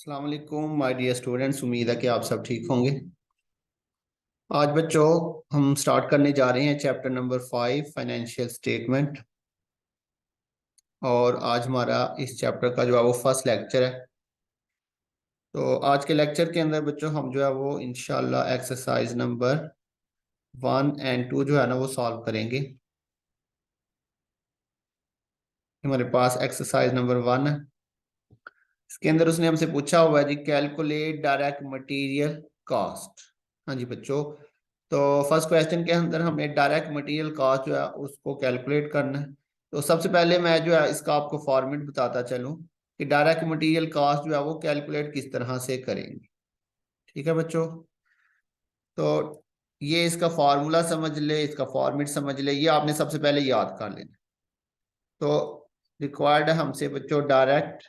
अस्सलाम वालेकुम my dear students. उम्मीद है कि आप सब ठीक होंगे। आज बच्चों हम स्टार्ट करने जा रहे हैं चैप्टर नंबर 5 फाइनेंशियल स्टेटमेंट। और आज हमारा इस चैप्टर का जो है वो फर्स्ट लेक्चर है। तो आज के लेक्चर के अंदर बच्चों हम जो है वो इंशाल्लाह एक्सरसाइज नंबर 1 और 2 जो है ना वो सॉल्व करेंगे। हमारे पास एक्सरसाइज नंबर 1 है। इसके अंदर उसने हमसे पूछा हुआ है जी, कैलकुलेट डायरेक्ट मटेरियल कॉस्ट। हाँ जी बच्चों, तो फर्स्ट क्वेश्चन के अंदर हमें डायरेक्ट मटेरियल कॉस्ट जो है उसको कैलकुलेट करना है। तो सबसे पहले मैं जो है इसका आपको फॉर्मेट बताता चलूं कि डायरेक्ट मटेरियल कॉस्ट जो है वो कैलकुलेट किस तरह से करेंगे। ठीक है बच्चों, तो ये इसका फार्मूला समझ ले, इसका फॉर्मेट समझ ले, ये आपने सबसे पहले याद कर लेना। तो रिक्वायर्ड है हमसे बच्चों डायरेक्ट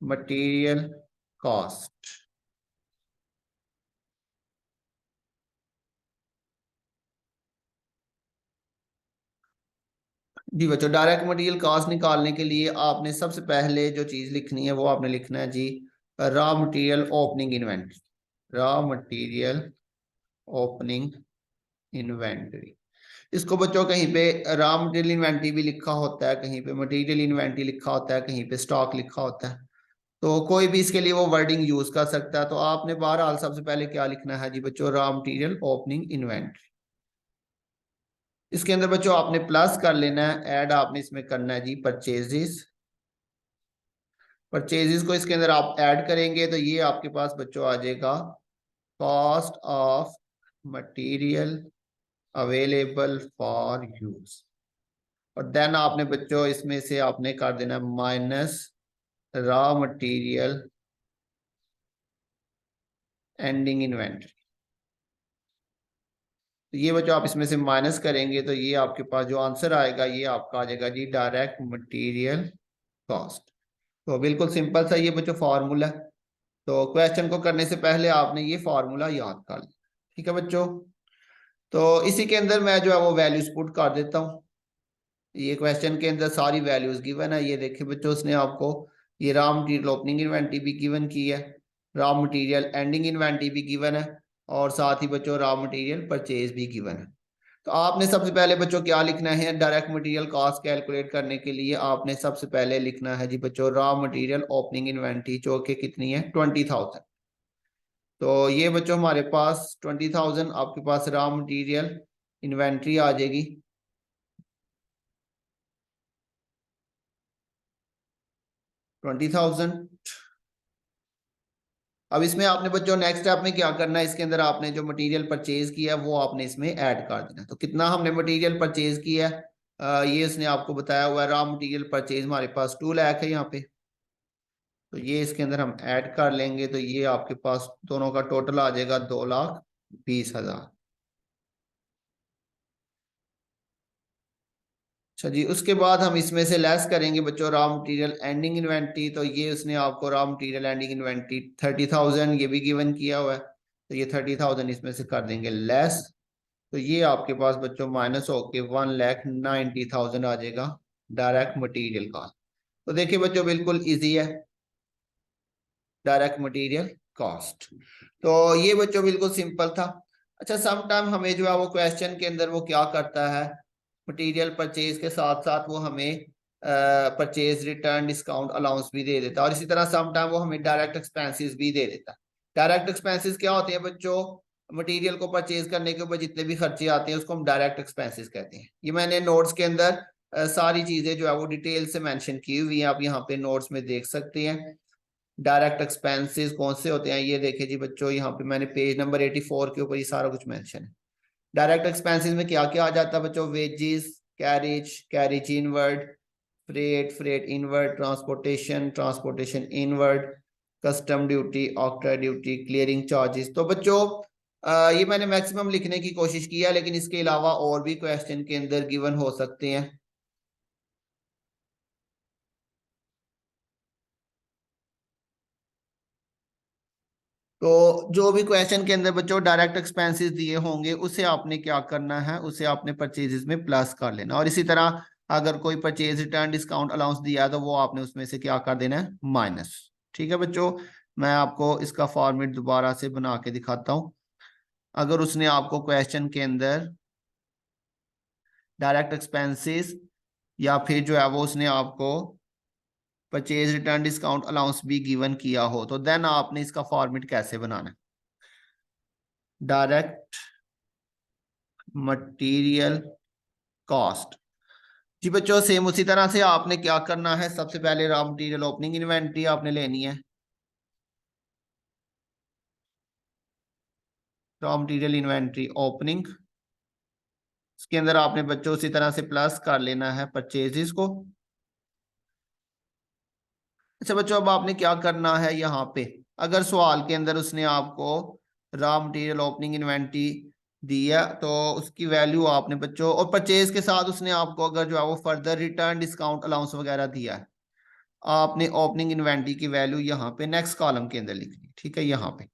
मटेरियल कॉस्ट। जी बच्चों, डायरेक्ट मटेरियल कॉस्ट निकालने के लिए आपने सबसे पहले जो चीज लिखनी है वो आपने लिखना है जी raw material opening inventory. Raw material opening inventory, इसको बच्चों कहीं पे रॉ मटेरियल इन्वेंटरी भी लिखा होता है, कहीं पे मटेरियल इन्वेंटरी लिखा होता है, कहीं पे स्टॉक लिखा होता है। तो कोई भी इसके लिए वो वर्डिंग यूज कर सकता है। तो आपने बहरहाल सबसे पहले क्या लिखना है जी बच्चों, रॉ मटेरियल ओपनिंग इन्वेंटरी। इसके अंदर बच्चों आपने प्लस कर लेना है, ऐड आपने इसमें करना है जी परचेजेस। परचेजेस को इसके अंदर आप ऐड करेंगे तो ये आपके पास बच्चों आ जाएगा cost of material available for use. और देन आपने बच्चों इसमें से आपने कर देना minus raw material ending inventory. तो ये बच्चों आप इसमें से माइनस करेंगे तो ये आपके पास जो आंसर आएगा ये आपका आ जाएगा जी डायरेक्ट मटेरियल कॉस्ट। तो बिल्कुल सिंपल सा ये बच्चों फार्मूला है। तो क्वेश्चन को करने से पहले आपने ये फार्मूला याद कर लिया। ठीक है बच्चों, तो इसी के अंदर मैं जो है वो वैल्यूज पुट कर देता हूँ। ये क्वेश्चन के अंदर सारी वैल्यूज गिवन है। ये देखिए बच्चों, उसने आपको ये रॉ मटेरियल ओपनिंग इन्वेंटरी भी गिवन की है, रॉ मटेरियल एंडिंग इन्वेंटरी भी गिवन है, और साथ ही बच्चों रॉ मटेरियल परचेज भी गिवन है। तो आपने सबसे पहले बच्चों क्या लिखना है, डायरेक्ट मटेरियल कॉस्ट कैलकुलेट करने के लिए आपने सबसे पहले लिखना है जी बच्चों रॉ मटेरियल ओपनिंग इन्वेंटरी, जो कि कितनी है 20,000। तो ये बच्चों हमारे पास 20,000 आपके पास रॉ मटेरियल इन्वेंट्री आ जाएगी। 20,000। अब इसमें आपने बच्चों नेक्स्ट स्टेप में क्या करना है, इसके अंदर आपने जो मटेरियल परचेज किया है वो आपने इसमें ऐड कर देना। तो कितना हमने मटेरियल परचेज किया है, ये इसने आपको बताया हुआ है। रॉ मटेरियल परचेज हमारे पास 2 लाख है यहाँ पे। तो ये इसके अंदर हम ऐड कर लेंगे तो ये आपके पास दोनों का टोटल आ जाएगा 2,20,000। अच्छा जी, उसके बाद हम इसमें से लेस करेंगे बच्चों रॉ मटेरियल एंडिंग इन्वेंटरी। तो ये उसने आपको रॉ मटेरियल एंडिंग इन्वेंटरी 30,000 ये भी गिवन किया हुआ है। तो ये 30,000 इसमें से कर देंगे लेस। तो ये आपके पास बच्चों माइनस होके 1,90,000 आ जाएगा डायरेक्ट मटेरियल का। तो देखिए बच्चों बिल्कुल इजी है डायरेक्ट मटेरियल कॉस्ट। तो ये बच्चों बिल्कुल सिंपल था। अच्छा, सम टाइम हमें जो है वो क्वेश्चन के अंदर वो क्या करता है, मटेरियल परचेज के साथ साथ वो हमें परचेज रिटर्न डिस्काउंट अलाउंस भी दे देता है, और इसी तरह सम टाइम वो हमें डायरेक्ट एक्सपेंसेस भी दे देता है। डायरेक्ट एक्सपेंसेस क्या होते हैं बच्चों, मटेरियल को परचेज करने के ऊपर जितने भी खर्चे आते हैं उसको हम डायरेक्ट एक्सपेंसेस कहते हैं। ये मैंने नोट्स के अंदर सारी चीजें जो है वो डिटेल से मेंशन की हुई है, आप यहाँ पे नोट्स में देख सकते हैं। डायरेक्ट एक्सपेंसेस कौन से होते हैं ये देखिए जी बच्चों, यहाँ पे मैंने पेज नंबर 84 के ऊपर ये सारा कुछ मेंशन है। डायरेक्ट एक्सपेंसेस में क्या क्या आ जाता है बच्चों, wages, carriage, carriage inward, freight, freight inward, transportation, transportation inward, custom duty, ऑक्ट्रा duty, clearing charges. तो बच्चों ये मैंने मैक्सिमम लिखने की कोशिश की है, लेकिन इसके अलावा और भी क्वेश्चन के अंदर गिवन हो सकते हैं। तो जो भी क्वेश्चन के अंदर बच्चों डायरेक्ट एक्सपेंसेस दिए होंगे उसे आपने क्या करना है, उसे आपने परचेजेस में प्लस कर लेना। और इसी तरह अगर कोई परचेज रिटर्न डिस्काउंट अलाउंस दिया है तो वो आपने उसमें से क्या कर देना है, माइनस। ठीक है बच्चों, मैं आपको इसका फॉर्मेट दोबारा से बना के दिखाता हूं। अगर उसने आपको क्वेश्चन के अंदर डायरेक्ट एक्सपेंसेस या फिर जो है वो उसने आपको परचेज रिटर्न डिस्काउंट अलाउंस भी गिवन किया हो, तो देन आपने इसका फॉर्मेट कैसे बनाना है। Direct material cost. जी बच्चों, सेम उसी तरह से आपने क्या करना है, सबसे पहले रॉ मटेरियल ओपनिंग इन्वेंट्री आपने लेनी है। रॉ मटेरियल इन्वेंट्री ओपनिंग, इसके अंदर आपने बच्चों उसी तरह से प्लस कर लेना है परचेजेस को। अच्छा बच्चों, अब आपने क्या करना है यहाँ पे, अगर सवाल के अंदर उसने आपको रॉ मटेरियल ओपनिंग इन्वेंट्री दिया तो उसकी वैल्यू आपने बच्चों, और परचेज के साथ उसने आपको अगर जो है वो फर्दर रिटर्न डिस्काउंट अलाउंस वगैरह दिया है, आपने ओपनिंग इन्वेंट्री की वैल्यू यहाँ पे नेक्स्ट कॉलम के अंदर लिखनी है। ठीक है, यहाँ पे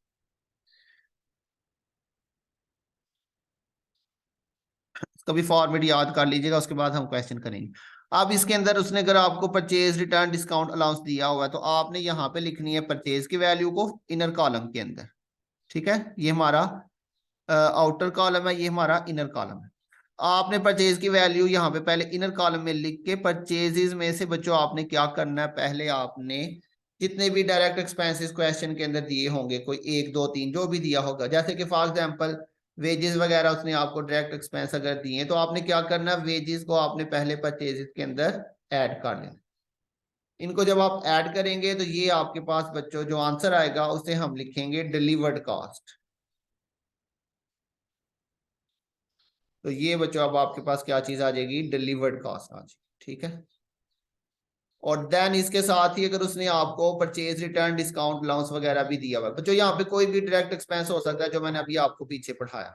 इसका भी फॉर्मेट याद कर लीजिएगा, उसके बाद हम क्वेश्चन करेंगे। अब इसके अंदर उसने अगर आपको परचेज रिटर्न डिस्काउंट अलाउंस दिया हुआ है तो आपने यहाँ पे लिखनी है परचेज की वैल्यू को इनर कॉलम के अंदर। ठीक है, ये हमारा आउटर कॉलम है, ये हमारा इनर कॉलम है। आपने परचेज की वैल्यू यहाँ पे पहले इनर कॉलम में लिख के परचेजेस में से बच्चों आपने क्या करना है, पहले आपने जितने भी डायरेक्ट एक्सपेंसेस क्वेश्चन के अंदर दिए होंगे, कोई एक दो तीन जो भी दिया होगा, जैसे कि फॉर एग्जांपल वेजेस वगैरह उसने आपको डायरेक्ट एक्सपेंस अगर दिए तो आपने क्या करना है, वेजेस को आपने पहले परचेजेस के अंदर ऐड कर लेना। इनको जब आप ऐड करेंगे तो ये आपके पास बच्चों जो आंसर आएगा उसे हम लिखेंगे डिलीवर्ड कॉस्ट। तो ये बच्चों अब आपके पास क्या चीज आ जाएगी, डिलीवर्ड कॉस्ट आ जाएगी। ठीक है, और देन इसके साथ ही अगर उसने आपको परचेज रिटर्न डिस्काउंट अलाउंस वगैरह भी दिया हुआ है बच्चों, यहाँ पे कोई भी डायरेक्ट एक्सपेंस हो सकता है जो मैंने अभी आपको पीछे पढ़ाया।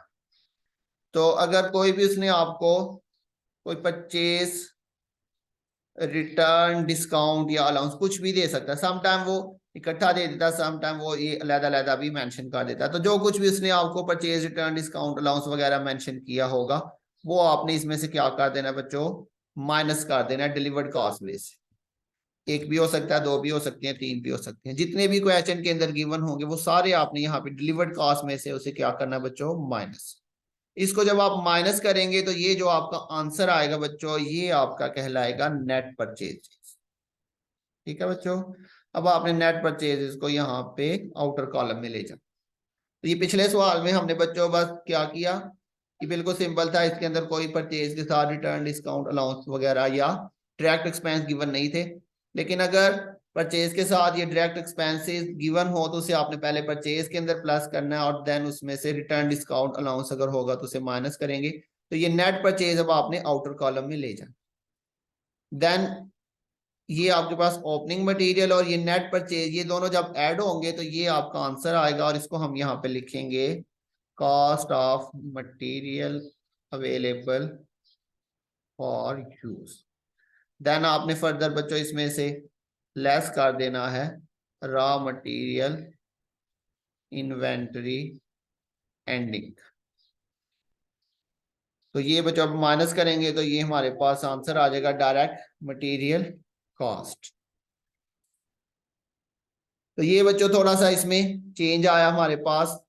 तो अगर कोई भी उसने आपको कोई परचेज रिटर्न डिस्काउंट या अलाउंस कुछ भी दे सकता है, सम टाइम वो इकट्ठा दे देता है, सम टाइम वो ये अलग अलग भी मेंशन कर देता है। तो जो कुछ भी उसने आपको परचेज रिटर्न डिस्काउंट अलाउंस वगैरह मेंशन किया होगा वो आपने इसमें से क्या कर देना बच्चों, माइनस कर देना डिलीवर्ड कॉस्ट में से। एक भी हो सकता है, दो भी हो सकते हैं, तीन भी हो सकते हैं, जितने भी क्वेश्चन के अंदर गिवन होंगे वो सारे आपने यहाँ पे डिलीवर्ड कॉस्ट में से उसे क्या करना बच्चों, माइनस। इसको जब आप माइनस करेंगे तो ये जो आपका आंसर आएगा बच्चों, ये आपका कहलाएगा नेट परचेज। ठीक है बच्चों, अब आपने नेट परचेजेस को यहाँ पे आउटर कॉलम में ले जाना। तो ये पिछले सवाल में हमने बच्चों बस क्या किया कि बिल्कुल सिंपल था, इसके अंदर कोई परचेज के साथ रिटर्न डिस्काउंट अलाउंस वगैरह या डायरेक्ट एक्सपेंस गिवन नहीं थे। लेकिन अगर परचेज के साथ ये डायरेक्ट एक्सपेंसेस गिवन हो तो उसे आपने पहले परचेज के अंदर प्लस करना है और देन उसमें से रिटर्न डिस्काउंट अलाउंस अगर होगा तो उसे माइनस करेंगे। तो ये नेट परचेज अब आपने आउटर कॉलम में ले जाना। देन ये आपके पास ओपनिंग मटेरियल और ये नेट परचेज, ये दोनों जब ऐड होंगे तो ये आपका आंसर आएगा, और इसको हम यहाँ पे लिखेंगे cost of material available for use. Then आपने फर्दर बच्चों इसमें से लेस कर देना है रॉ मटेरियल इन्वेंटरी एंडिंग। तो ये बच्चों अब माइनस करेंगे तो ये हमारे पास आंसर आ जाएगा डायरेक्ट मटेरियल कॉस्ट। तो ये बच्चों थोड़ा सा इसमें चेंज आया हमारे पास।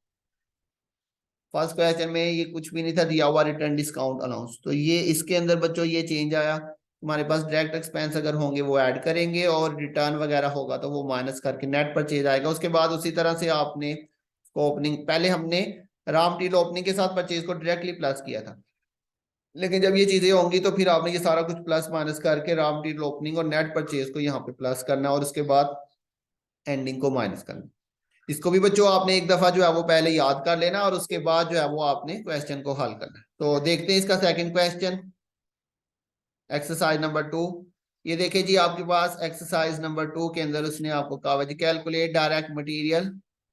फर्स्ट क्वेश्चन में ये कुछ भी नहीं था दिया हुआ रिटर्न डिस्काउंट अलाउंस, तो ये इसके अंदर बच्चों ये चेंज आया, हमारे पास डायरेक्ट एक्सपेंस अगर होंगे वो ऐड करेंगे और रिटर्न वगैरह होगा तो वो माइनस करके नेट परचेज आएगा। उसके बाद उसी तरह से आपने ओपनिंग, पहले हमने रॉ मटेरियल ओपनिंग के साथ परचेज को डायरेक्टली प्लस किया था, लेकिन जब ये चीजें होंगी तो फिर आपने ये सारा कुछ प्लस माइनस करके रॉ मटेरियल ओपनिंग और नेट परचेज को यहाँ पे प्लस करना और उसके बाद एंडिंग को माइनस करना। इसको भी बच्चों आपने एक दफा जो है वो पहले याद कर लेना और उसके बाद जो है वो आपने क्वेश्चन को हल करना है। तो देखते हैं इसका सेकंड क्वेश्चन, एक्सरसाइज नंबर 2। ये देखिए जी, आपके पास एक्सरसाइज नंबर 2 के अंदर उसने आपको कहा जी कैलकुलेट डायरेक्ट मटेरियल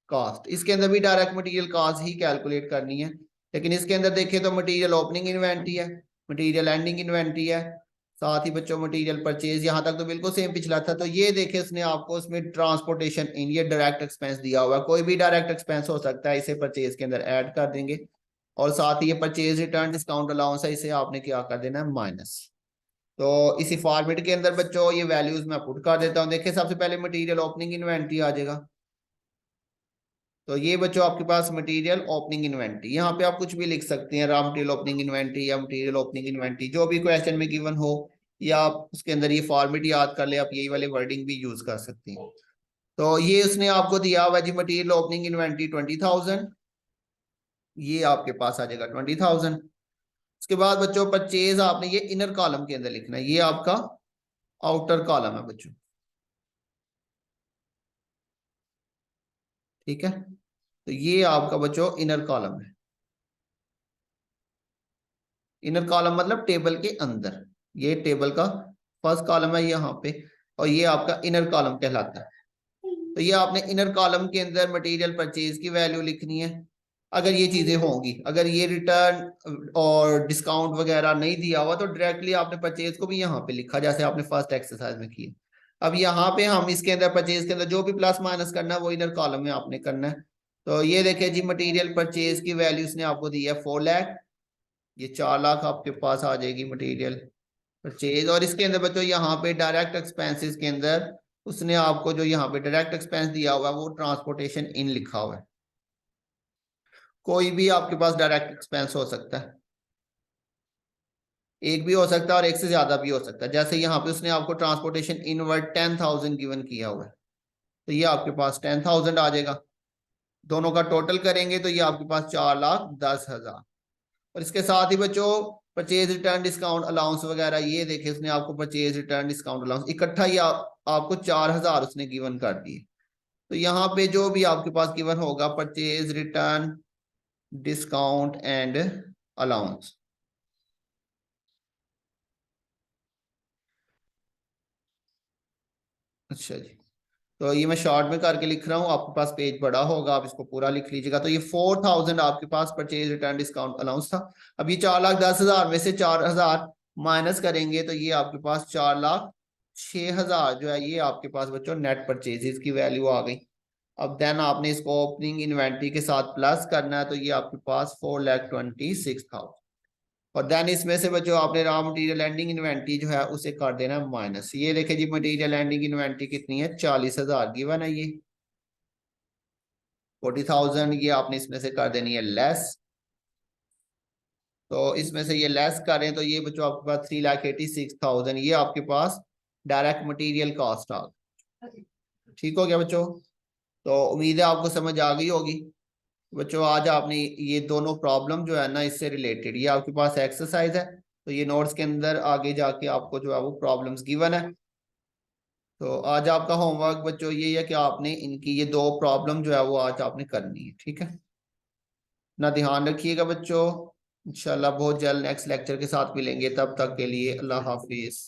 कॉस्ट। इसके अंदर भी डायरेक्ट मटेरियल कॉस्ट ही कैलकुलेट करनी है, लेकिन इसके अंदर देखिए तो मटेरियल ओपनिंग इन्वेंट्री है, मटेरियल एंडिंग इन्वेंट्री है, साथ ही बच्चों मटेरियल परचेज, यहाँ तक तो बिल्कुल सेम पिछला था। तो ये देखिए उसने आपको उसमें ट्रांसपोर्टेशन इन ये डायरेक्ट एक्सपेंस दिया हुआ है, कोई भी डायरेक्ट एक्सपेंस हो सकता है, इसे परचेज के अंदर ऐड कर देंगे और साथ ही ये परचेज रिटर्न डिस्काउंट अलाउंस है, इसे आपने क्या कर देना है, माइनस। तो इसी फॉर्मेट के अंदर बच्चों ये वैल्यूज मैं पुट कर देता हूँ। देखिए सबसे पहले मटेरियल ओपनिंग इन्वेंट्री आ जाएगा, तो ये बच्चों आपके पास मटेरियल ओपनिंग इन्वेंट्री, यहाँ पे आप कुछ भी लिख सकते हैं, रॉ मटेरियल ओपनिंग इन्वेंट्री या मटेरियल ओपनिंग इन्वेंट्री, जो भी क्वेश्चन में गिवन हो, या आप उसके अंदर ये फॉर्मेट याद कर ले, आप यही वाले वर्डिंग भी यूज कर सकते हैं। तो ये उसने आपको दिया हुआ जी, मटेरियल ओपनिंग इन्वेंट्री 20,000, ये आपके पास आ जाएगा 20,000। उसके बाद बच्चों परचेज आपने ये इनर कॉलम के अंदर लिखना है, ये आपका आउटर कॉलम है बच्चों, ठीक है। तो ये आपका बच्चों इनर कॉलम है, इनर कॉलम मतलब टेबल के अंदर, ये टेबल का फर्स्ट कॉलम है यहाँ पे, और ये आपका इनर कॉलम कहलाता है। तो ये आपने इनर कॉलम के अंदर मटेरियल परचेज की वैल्यू लिखनी है। अगर ये चीजें होंगी, अगर ये रिटर्न और डिस्काउंट वगैरह नहीं दिया हुआ, तो डायरेक्टली आपने परचेज को भी यहाँ पे लिखा, जैसे आपने फर्स्ट एक्सरसाइज में किया। अब यहाँ पे हम इसके अंदर परचेज के अंदर जो भी प्लस माइनस करना है वो इनर कॉलम में आपने करना है। तो ये देखिए जी, मटेरियल परचेज की वैल्यू उसने आपको दी है 4 लाख, ये 4 लाख आपके पास आ जाएगी मटेरियल परचेज। और इसके अंदर बच्चों यहाँ पे डायरेक्ट एक्सपेंसेस के अंदर उसने आपको जो यहाँ पे डायरेक्ट एक्सपेंस दिया हुआ है वो ट्रांसपोर्टेशन इन लिखा हुआ है। कोई भी आपके पास डायरेक्ट एक्सपेंस हो सकता है, एक भी हो सकता है और एक से ज्यादा भी हो सकता है। जैसे यहाँ पे उसने आपको ट्रांसपोर्टेशन इनवर्ड 10,000 गिवन किया हुआ है, तो ये आपके पास 10,000 आ जाएगा। दोनों का टोटल करेंगे तो ये आपके पास 4,10,000। और इसके साथ ही बच्चों परचेज रिटर्न डिस्काउंट अलाउंस वगैरह, ये देखे उसने आपको परचेज रिटर्न डिस्काउंट अलाउंस इकट्ठा ही आपको 4,000 उसने गिवन कर दिए। तो यहाँ पे जो भी आपके पास गिवन होगा, purchase return discount and allowance, अच्छा जी। तो ये मैं शॉर्ट में करके लिख रहा हूँ, आपके पास पेज बड़ा होगा, आप इसको पूरा लिख लीजिएगा। तो ये 4,000 आपके पास परचेज रिटर्न डिस्काउंट अलाउंस था। अब ये 4,10,000 में से 4,000 माइनस करेंगे तो ये आपके पास 4,06,000 जो है, ये आपके पास बच्चों नेट परचेजेस की वैल्यू आ गई। अब देन आपने इसको ओपनिंग इन्वेंट्री के साथ प्लस करना है, तो ये आपके पास 4,26,000। और देन इसमें से बच्चों आपने रॉ मटेरियल एंडिंग इन्वेंट्री जो है उसे कर देना माइनस। ये देखिए जी, मटेरियल एंडिंग इन्वेंट्री कितनी है, 40,000 गिवन है, ये 40,000, ये आपने इसमें से कर देनी है लेस। तो इसमें से ये लेस करें तो ये बच्चों आपके पास 3,86,000, ये आपके पास डायरेक्ट मटेरियल कॉस्ट आ गई। ठीक हो गया बच्चों? तो उम्मीद है आपको समझ आ गई होगी। बच्चों आज आपने ये दोनों प्रॉब्लम जो है ना, इससे रिलेटेड, ये आपके पास एक्सरसाइज है, तो ये नोट्स के अंदर आगे जाके आपको जो है वो प्रॉब्लम्स गिवन है। तो आज आपका होमवर्क बच्चों ये है कि आपने इनकी ये दो प्रॉब्लम जो है वो आज आपने करनी है, ठीक है ना। ध्यान रखिएगा बच्चों, इंशाल्लाह बहुत जल्द नेक्स्ट लेक्चर के साथ मिलेंगे, तब तक के लिए अल्लाह हाफिज।